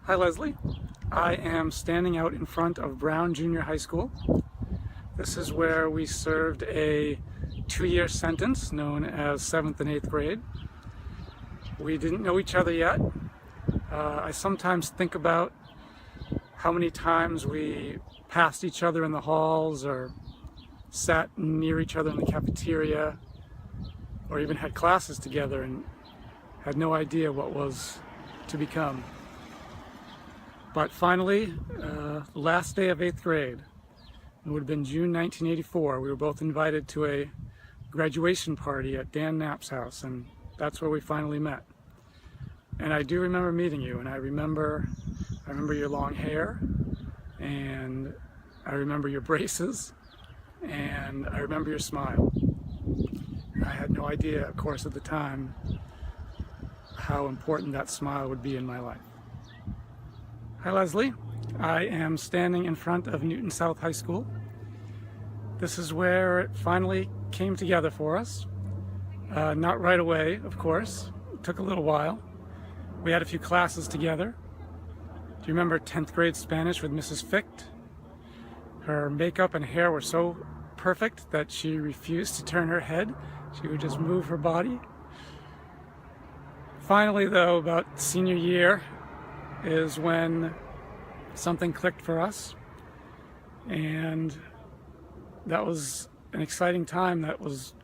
Hi Leslie, I am standing out in front of Brown Junior High School. This is where we served a 2-year sentence known as 7th and 8th grade. We didn't know each other yet. I sometimes think about how many times we passed each other in the halls or sat near each other in the cafeteria or even had classes together and had no idea what was to become. But finally, last day of 8th grade, it would have been June 1984, we were both invited to a graduation party at Dan Knapp's house, and that's where we finally met. And I do remember meeting you, and I remember your long hair, and I remember your braces, and I remember your smile. I had no idea, of course, at the time, how important that smile would be in my life. Hi Leslie, I am standing in front of Newton South High School. This is where it finally came together for us. Not right away, of course. It took a little while. We had a few classes together. Do you remember 10th grade Spanish with Mrs. Ficht? Her makeup and hair were so perfect that she refused to turn her head. She would just move her body. Finally, though, about senior year is when something clicked for us, and that was an exciting time that was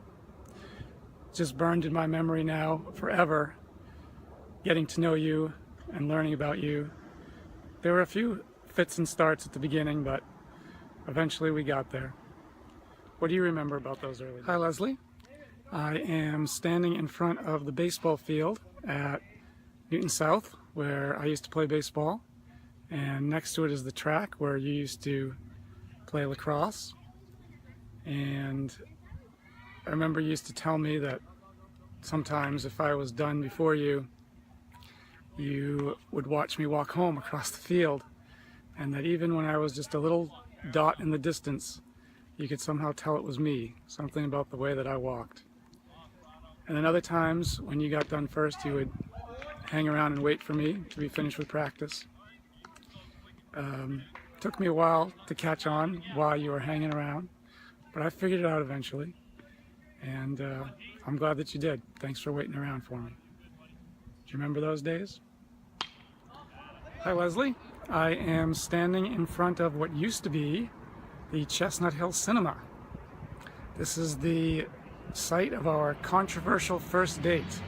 just burned in my memory now forever, getting to know you and learning about you. There were a few fits and starts at the beginning, but eventually we got there. What do you remember about those early days? Hi Leslie, I am standing in front of the baseball field at Newton South, where I used to play baseball, and next to it is the track where you used to play lacrosse. And I remember you used to tell me that sometimes if I was done before you, you would watch me walk home across the field, and that even when I was just a little dot in the distance, you could somehow tell it was me, something about the way that I walked. And then other times when you got done first, you would hang around and wait for me to be finished with practice. Took me a while to catch on while you were hanging around, but I figured it out eventually, and I'm glad that you did. Thanks for waiting around for me. Do you remember those days? Hi Leslie, I am standing in front of what used to be the Chestnut Hill Cinema. This is the site of our controversial first date.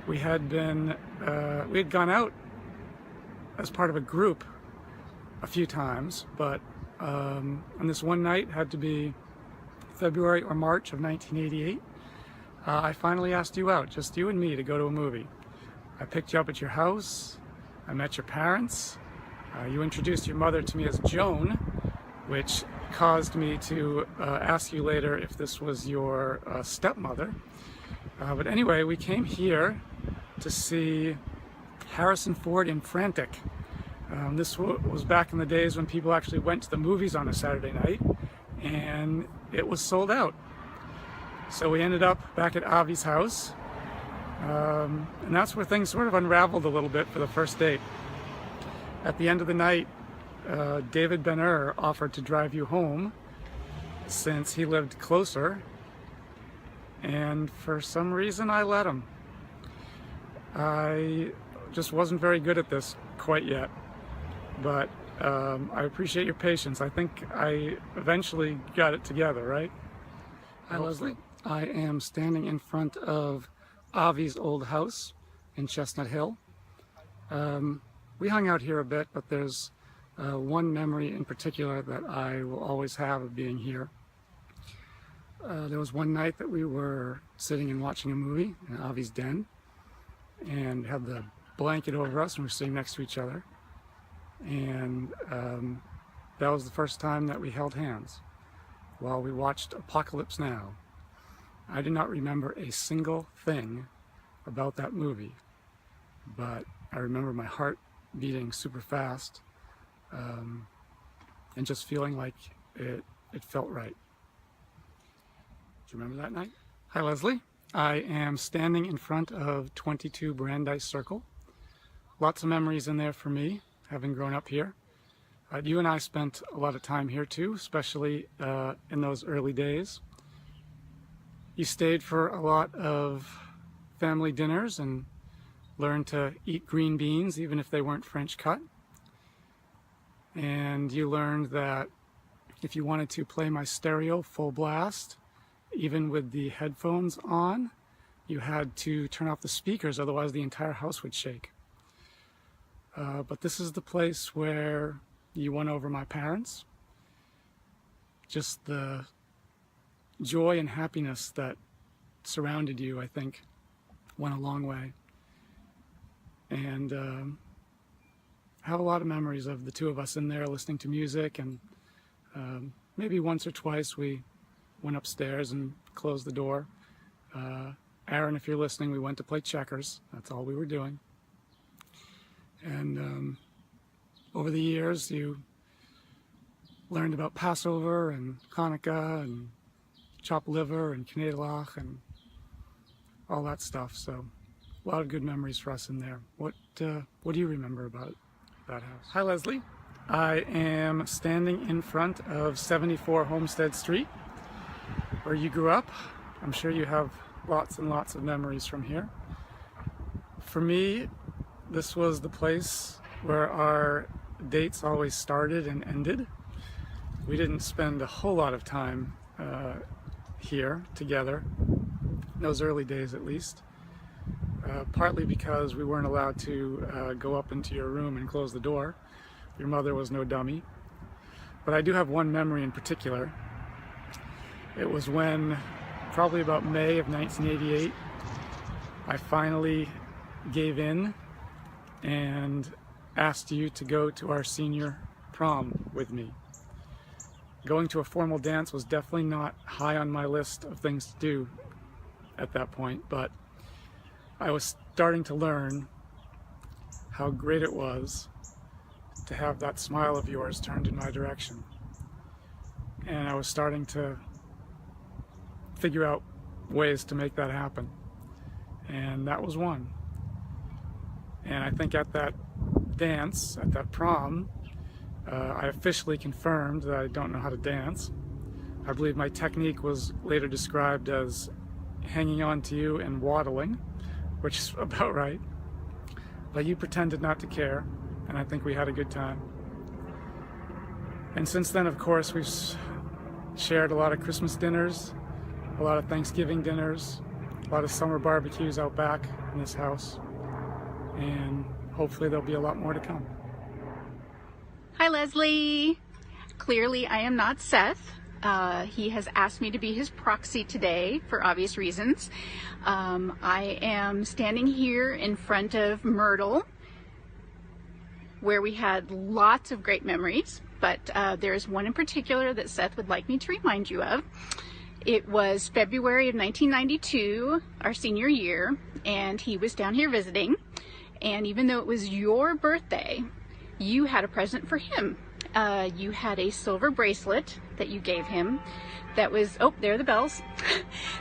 We had gone out as part of a group a few times, but on this one night, had to be February or March of 1988, I finally asked you out, just you and me, to go to a movie. I picked you up at your house, I met your parents, you introduced your mother to me as Joan, which caused me to ask you later if this was your stepmother. But anyway, we came here to see Harrison Ford in Frantic. This was back in the days when people actually went to the movies on a Saturday night, and it was sold out. So we ended up back at Avi's house, and that's where things sort of unraveled a little bit for the first date. At the end of the night, David Ben-Hur offered to drive you home since he lived closer, and for some reason I let him. I just wasn't very good at this quite yet, but I appreciate your patience. I think I eventually got it together, right? Hi Leslie, I am standing in front of Avi's old house in Chestnut Hill. We hung out here a bit, but there's one memory in particular that I will always have of being here. There was one night that we were sitting and watching a movie in Avi's den, and had the blanket over us, and we're sitting next to each other. And that was the first time that we held hands while we watched Apocalypse Now. I do not remember a single thing about that movie, but I remember my heart beating super fast, and just feeling like it felt right. Do you remember that night? Hi Leslie, I am standing in front of 22 Brandeis Circle. Lots of memories in there for me, having grown up here. You and I spent a lot of time here too, especially in those early days. You stayed for a lot of family dinners and learned to eat green beans even if they weren't French cut. And you learned that if you wanted to play my stereo full blast, even with the headphones on, you had to turn off the speakers, otherwise the entire house would shake. But this is the place where you won over my parents. Just the joy and happiness that surrounded you, I think, went a long way. And I have a lot of memories of the two of us in there listening to music, and maybe once or twice we went upstairs and closed the door. Aaron, if you're listening, we went to play checkers. That's all we were doing. And over the years, you learned about Passover and Hanukkah and chopped liver and Knedlach and all that stuff. So a lot of good memories for us in there. What do you remember about that house? Hi, Leslie. I am standing in front of 74 Homestead Street, where you grew up. I'm sure you have lots and lots of memories from here. For me, this was the place where our dates always started and ended. We didn't spend a whole lot of time here together, in those early days at least, partly because we weren't allowed to go up into your room and close the door. Your mother was no dummy. But I do have one memory in particular. It was when, probably about May of 1988, I finally gave in and asked you to go to our senior prom with me. Going to a formal dance was definitely not high on my list of things to do at that point, but I was starting to learn how great it was to have that smile of yours turned in my direction. And I was starting to figure out ways to make that happen. And that was one. And I think at that dance, at that prom, I officially confirmed that I don't know how to dance. I believe my technique was later described as hanging on to you and waddling, which is about right. But you pretended not to care, and I think we had a good time. And since then, of course, we've shared a lot of Christmas dinners, a lot of Thanksgiving dinners, a lot of summer barbecues out back in this house, and hopefully there'll be a lot more to come. Hi, Leslie. Clearly, I am not Seth. He has asked me to be his proxy today for obvious reasons. I am standing here in front of Myrtle, where we had lots of great memories, but there's one in particular that Seth would like me to remind you of. It was February of 1992, our senior year, and he was down here visiting. And even though it was your birthday, you had a present for him. You had a silver bracelet that you gave him that was, oh, there are the bells,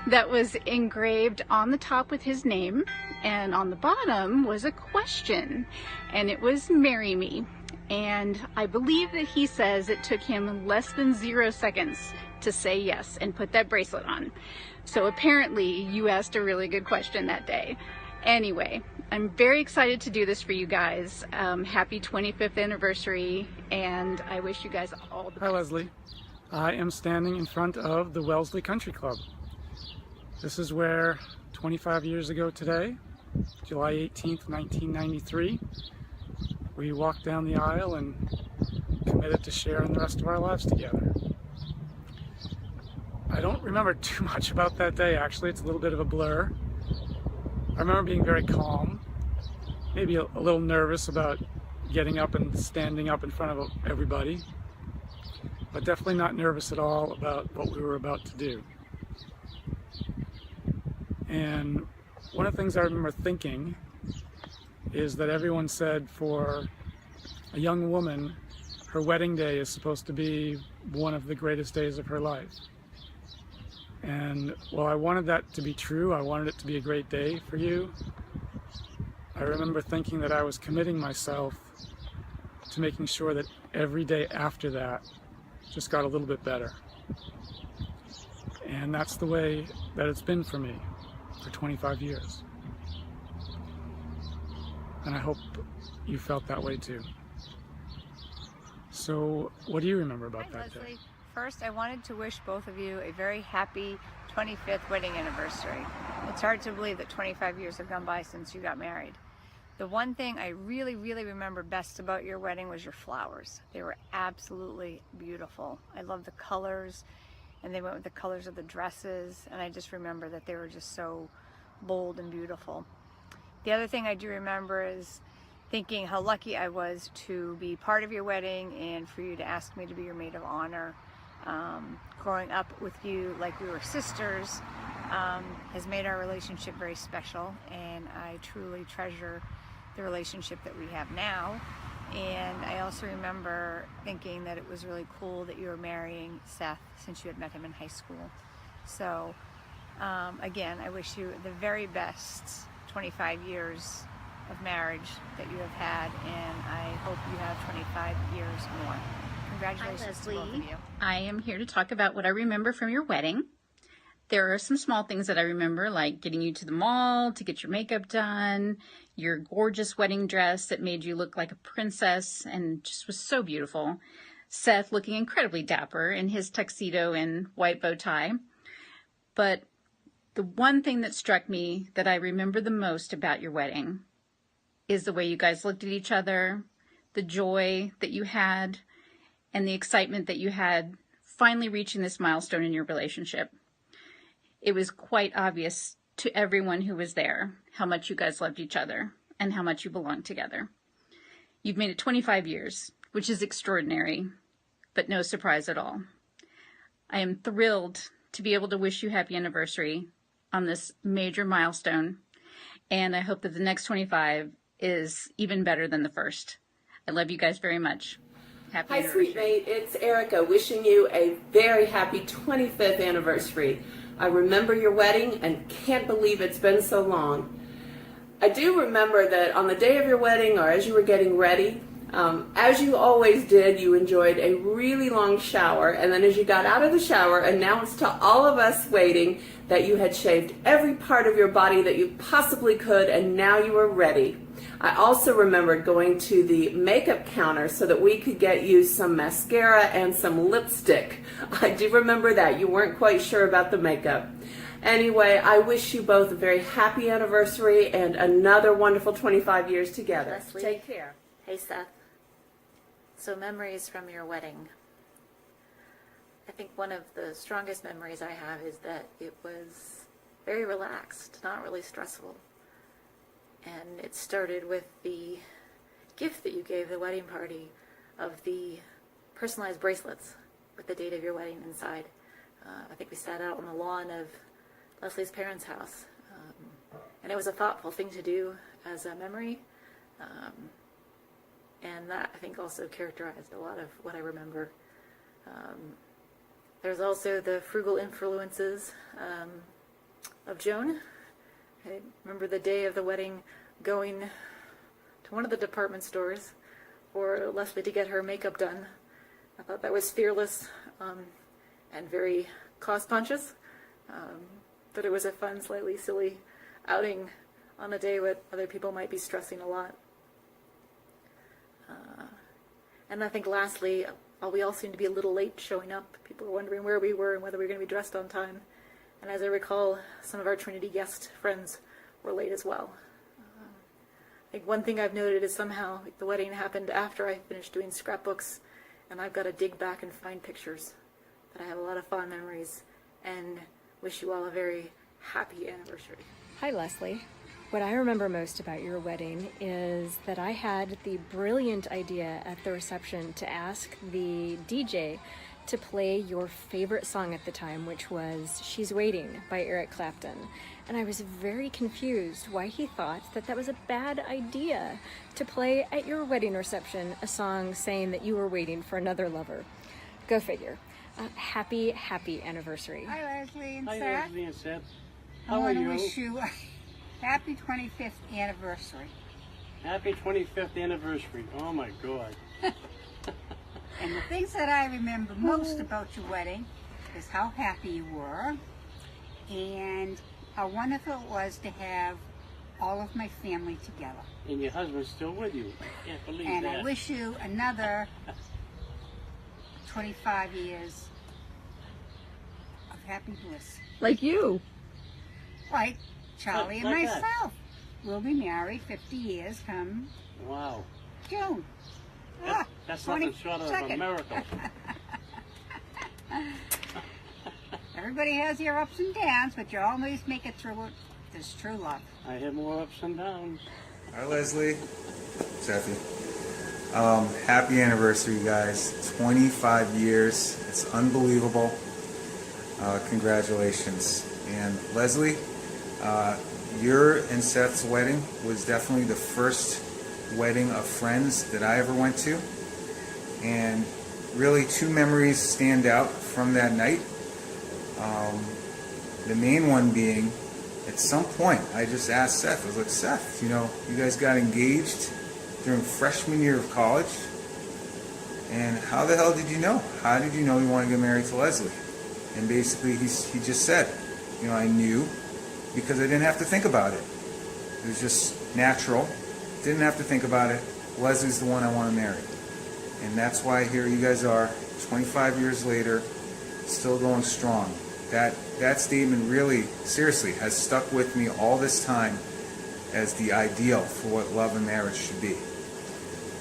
that was engraved on the top with his name, and on the bottom was a question, and it was "Marry Me." And I believe that he says it took him less than 0 seconds to say yes and put that bracelet on. So apparently you asked a really good question that day. Anyway, I'm very excited to do this for you guys. Happy 25th anniversary, and I wish you guys all the best. Hi, Leslie. I am standing in front of the Wellesley Country Club. This is where 25 years ago today, July 18th, 1993, we walked down the aisle and committed to sharing the rest of our lives together. I don't remember too much about that day, actually. It's a little bit of a blur. I remember being very calm, maybe a little nervous about getting up and standing up in front of everybody, but definitely not nervous at all about what we were about to do. And one of the things I remember thinking is that everyone said for a young woman, her wedding day is supposed to be one of the greatest days of her life. And while I wanted that to be true, I wanted it to be a great day for you, I remember thinking that I was committing myself to making sure that every day after that just got a little bit better. And that's the way that it's been for me for 25 years. And I hope you felt that way too. So what do you remember about that Leslie. day? First, I wanted to wish both of you a very happy 25th wedding anniversary. It's hard to believe that 25 years have gone by since you got married. The one thing I really remember best about your wedding was your flowers. They were absolutely beautiful. I love the colors, and they went with the colors of the dresses, and I just remember that they were just so bold and beautiful. The other thing I do remember is thinking how lucky I was to be part of your wedding and for you to ask me to be your maid of honor. Growing up with you like we were sisters has made our relationship very special, and I truly treasure the relationship that we have now. And I also remember thinking that it was really cool that you were marrying Seth since you had met him in high school. So again, I wish you the very best 25 years of marriage that you have had, and I hope you have 25 years more. Congratulations to both of you. I am here to talk about what I remember from your wedding. There are some small things that I remember, like getting you to the mall to get your makeup done, your gorgeous wedding dress that made you look like a princess and just was so beautiful. Seth looking incredibly dapper in his tuxedo and white bow tie. But the one thing that struck me that I remember the most about your wedding is the way you guys looked at each other, the joy that you had, and the excitement that you had finally reaching this milestone in your relationship. It was quite obvious to everyone who was there how much you guys loved each other and how much you belonged together. You've made it 25 years, which is extraordinary, but no surprise at all. I am thrilled to be able to wish you happy anniversary on this major milestone, and I hope that the next 25 is even better than the first. I love you guys very much. Happy Hi, anniversary. sweet mate. It's Erica wishing you a very happy 25th anniversary. I remember your wedding and can't believe it's been so long. I do remember that on the day of your wedding, or as you were getting ready, as you always did, you enjoyed a really long shower, and then as you got out of the shower, announced to all of us waiting that you had shaved every part of your body that you possibly could, and now you were ready. I also remember going to the makeup counter so that we could get you some mascara and some lipstick. I do remember that. You weren't quite sure about the makeup. Anyway, I wish you both a very happy anniversary and another wonderful 25 years together. Leslie. Take care. Hey, Seth. So, memories from your wedding. I think one of the strongest memories I have is that it was very relaxed, not really stressful. And it started with the gift that you gave the wedding party of the personalized bracelets with the date of your wedding inside. I think we sat out on the lawn of Leslie's parents' house. And it was a thoughtful thing to do as a memory. And that, I think, also characterized a lot of what I remember. There's also the frugal influences of Joan. I remember the day of the wedding going to one of the department stores for Leslie to get her makeup done. I thought that was fearless and very cost-conscious, but it was a fun, slightly silly outing on a day when other people might be stressing a lot. And I think lastly, we all seemed to be a little late showing up. People were wondering where we were and whether we were going to be dressed on time. And as I recall, some of our Trinity guest friends were late as well. I think one thing I've noted is somehow the wedding happened after I finished doing scrapbooks, and I've got to dig back and find pictures. But I have a lot of fond memories, and wish you all a very happy anniversary. Hi, Leslie. What I remember most about your wedding is that I had the brilliant idea at the reception to ask the DJ to play your favorite song at the time, which was She's Waiting by Eric Clapton. And I was very confused why he thought that that was a bad idea to play at your wedding reception a song saying that you were waiting for another lover. Go figure. Happy anniversary. Hi, Leslie and Hi, Seth. Leslie and Seth. I How are want to you? wish you a happy 25th anniversary. Happy 25th anniversary. Oh my God. And the things that I remember most about your wedding is how happy you were and how wonderful it was to have all of my family together. And your husband's still with you. I can't believe And that. I wish you another 25 years of happy bliss. Like you. Like Charlie and Like that. myself. We'll be married 50 years come Wow. June. That's nothing short of a 22nd. miracle. Everybody has your ups and downs, but you always make it through this true love. I have more ups and downs. Hi, Leslie. Jeffy. Happy anniversary, guys. 25 years. It's unbelievable. Congratulations. And Leslie, your and Seth's wedding was definitely the first wedding of friends that I ever went to. And really, two memories stand out from that night. The main one being, at some point, I just asked Seth, I was like, Seth, you know, you guys got engaged during freshman year of college, and how the hell did you know? How did you know you wanted to get married to Leslie? And basically, he just said, you know, I knew because I didn't have to think about it. It was just natural. Didn't have to think about it. Leslie's the one I want to marry. And that's why here you guys are, 25 years later, still going strong. That statement really, seriously, has stuck with me all this time as the ideal for what love and marriage should be.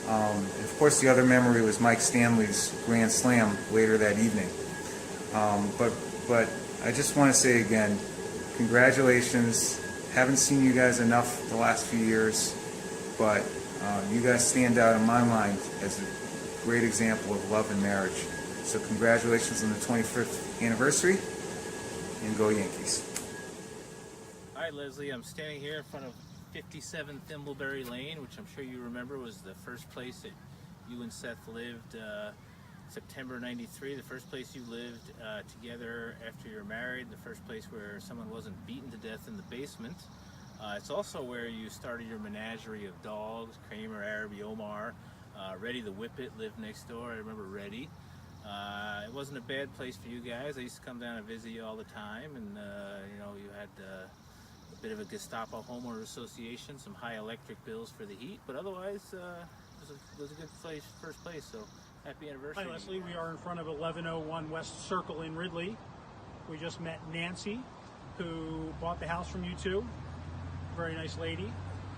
And of course, the other memory was Mike Stanley's Grand Slam later that evening. But I just want to say again, congratulations. Haven't seen you guys enough the last few years, but you guys stand out in my mind as a great example of love and marriage. So congratulations on the 25th anniversary, and go Yankees. Hi Leslie, I'm standing here in front of 57 Thimbleberry Lane, which I'm sure you remember was the first place that you and Seth lived, September 93, the first place you lived together after you were married, the first place where someone wasn't beaten to death in the basement. It's also where you started your menagerie of dogs, Kramer, Araby, Omar. Reddy the Whippet lived next door. I remember Reddy. It wasn't a bad place for you guys. I used to come down and visit you all the time, and you know, you had a bit of a Gestapo homeowner association, some high electric bills for the heat, but otherwise it was a good place, first place. So happy anniversary. Hi Leslie, we are in front of 1101 West Circle in Ridley. We just met Nancy, who bought the house from you two. Very nice lady.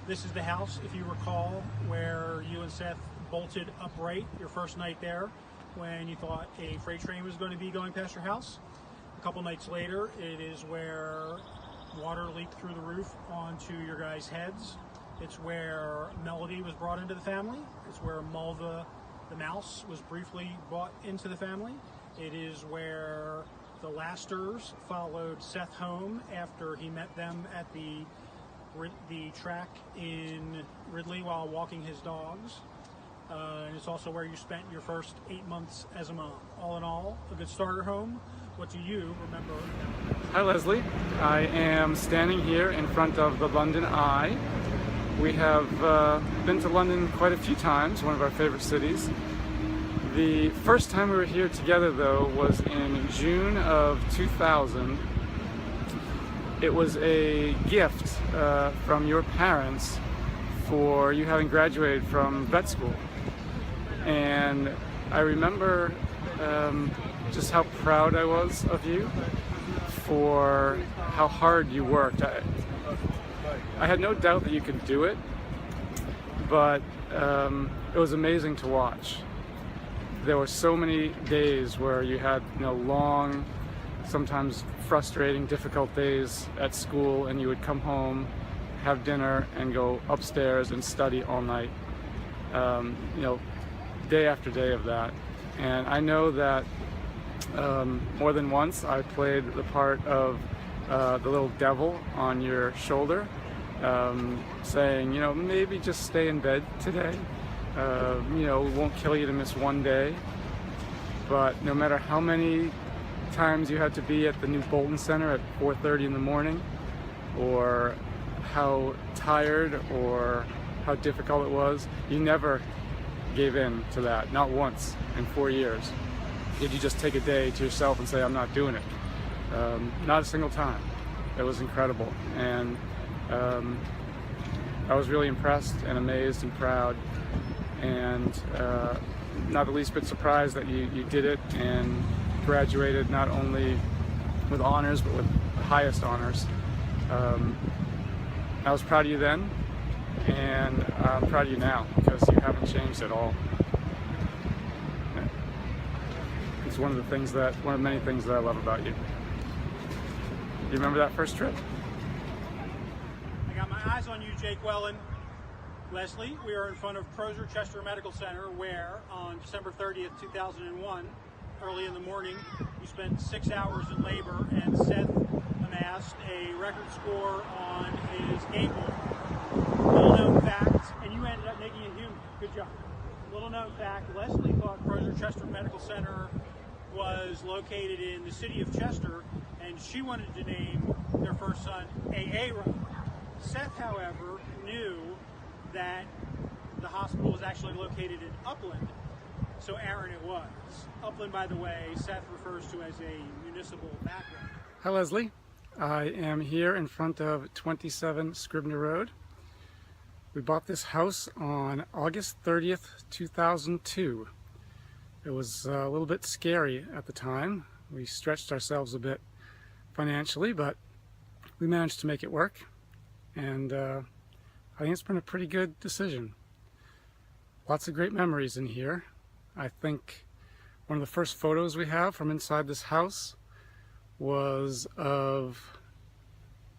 This is the house, if you recall, where you and Seth bolted upright your first night there, when you thought a freight train was going to be going past your house. A couple nights later, it is where water leaked through the roof onto your guys' heads. It's where Melody was brought into the family. It's where Mulva the mouse was briefly brought into the family. It is where the Lasters followed Seth home after he met them at the track in Ridley while walking his dogs. And it's also where you spent your first 8 months as a mom. All in all, a good starter home. What do you remember? Hi Leslie, I am standing here in front of the London Eye. We have been to London quite a few times, one of our favorite cities. The first time we were here together though was in June of 2000. It was a gift from your parents for you having graduated from vet school. And I remember just how proud I was of you for how hard you worked. I had no doubt that you could do it, but it was amazing to watch. There were so many days where you had, you know, long, sometimes frustrating, difficult days at school, and you would come home, have dinner, and go upstairs and study all night. You know, day after day of that. And I know that more than once I played the part of the little devil on your shoulder, saying, you know, maybe just stay in bed today. You know, it won't kill you to miss one day. But no matter how many times you had to be at the new Bolton Center at 4:30 in the morning, or how tired or how difficult it was. You never gave in to that, not once in 4 years. Did you just take a day to yourself and say, I'm not doing it? Not a single time. It was incredible. And I was really impressed and amazed and proud, and not the least bit surprised that you did it and graduated not only with honors but with the highest honors. I was proud of you then, and I'm proud of you now because you haven't changed at all. It's one of many things that I love about you. You remember that first trip? I got my eyes on you, Jake Wellen. Leslie, we are in front of Crozer Chester Medical Center where on December 30th, 2001, early in the morning, you spent 6 hours in labor and Seth amassed a record score on his game board. Little known fact, and you ended up making it human. Good job. Little known fact, Leslie thought Crozer Chester Medical Center was located in the city of Chester, and she wanted to name their first son A.A. Road. Seth, however, knew that the hospital was actually located in Upland, so Aaron it was. Upland, by the way, Seth refers to as a municipal background. Hi Leslie, I am here in front of 27 Scribner Road. We bought this house on August 30th, 2002. It was a little bit scary at the time. We stretched ourselves a bit financially, but we managed to make it work, and I think it's been a pretty good decision. Lots of great memories in here. I think one of the first photos we have from inside this house was of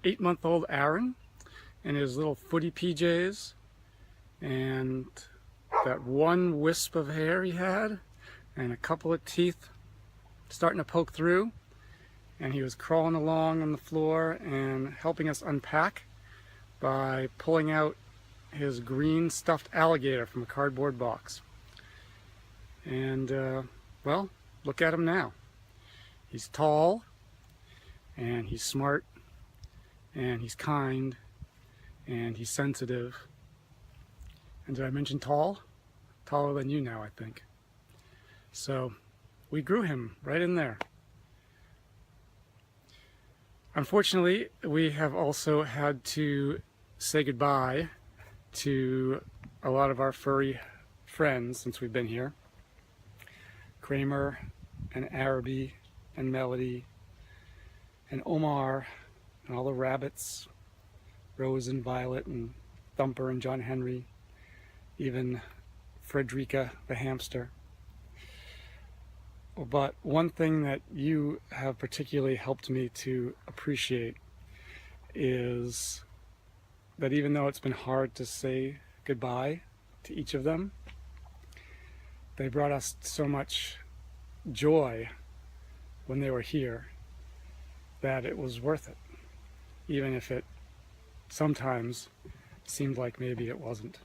8-month-old Aaron in his little footy PJs, and that one wisp of hair he had and a couple of teeth starting to poke through, and he was crawling along on the floor and helping us unpack by pulling out his green stuffed alligator from a cardboard box. And well, look at him now. He's tall, and he's smart, and he's kind, and he's sensitive. And did I mention tall? Taller than you now, I think. So we grew him right in there. Unfortunately, we have also had to say goodbye to a lot of our furry friends since we've been here. Kramer and Araby and Melody and Omar and all the rabbits, Rose and Violet and Thumper and John Henry, even Frederica the hamster. But one thing that you have particularly helped me to appreciate is that even though it's been hard to say goodbye to each of them, they brought us so much joy when they were here that it was worth it, even if it sometimes seemed like maybe it wasn't.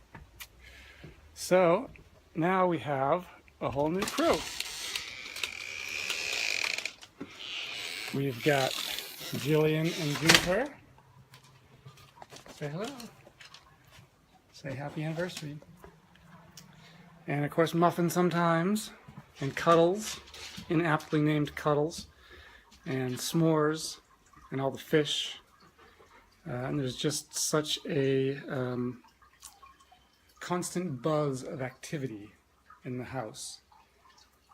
So now we have a whole new crew. We've got Jillian and Juniper. Say hello. Say happy anniversary. And of course Muffin sometimes, and Cuddles, inaptly named Cuddles, and S'mores, and all the fish. And there's just such a constant buzz of activity in the house.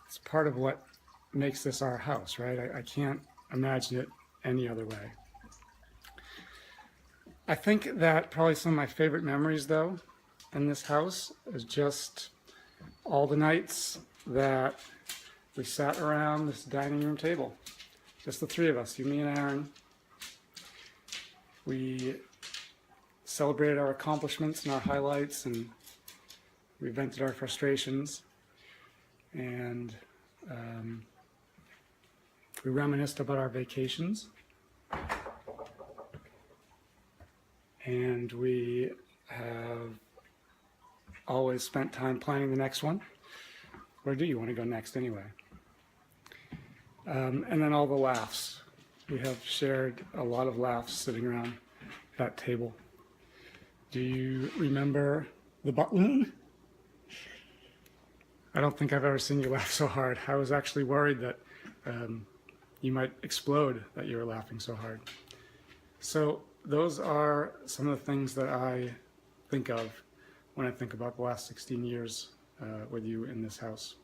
It's part of what makes this our house, right? I can't imagine it any other way. I think that probably some of my favorite memories, though, in this house is just all the nights that we sat around this dining room table. Just the three of us, you, me, and Aaron. We celebrated our accomplishments and our highlights, and we vented our frustrations, and we reminisced about our vacations, and we have always spent time planning the next one. Where do you want to go next anyway? And then all the laughs. We have shared a lot of laughs sitting around that table. Do you remember the butt loon. I don't think I've ever seen you laugh so hard. I was actually worried that you might explode that you were laughing so hard. So those are some of the things that I think of when I think about the last 16 years with you in this house.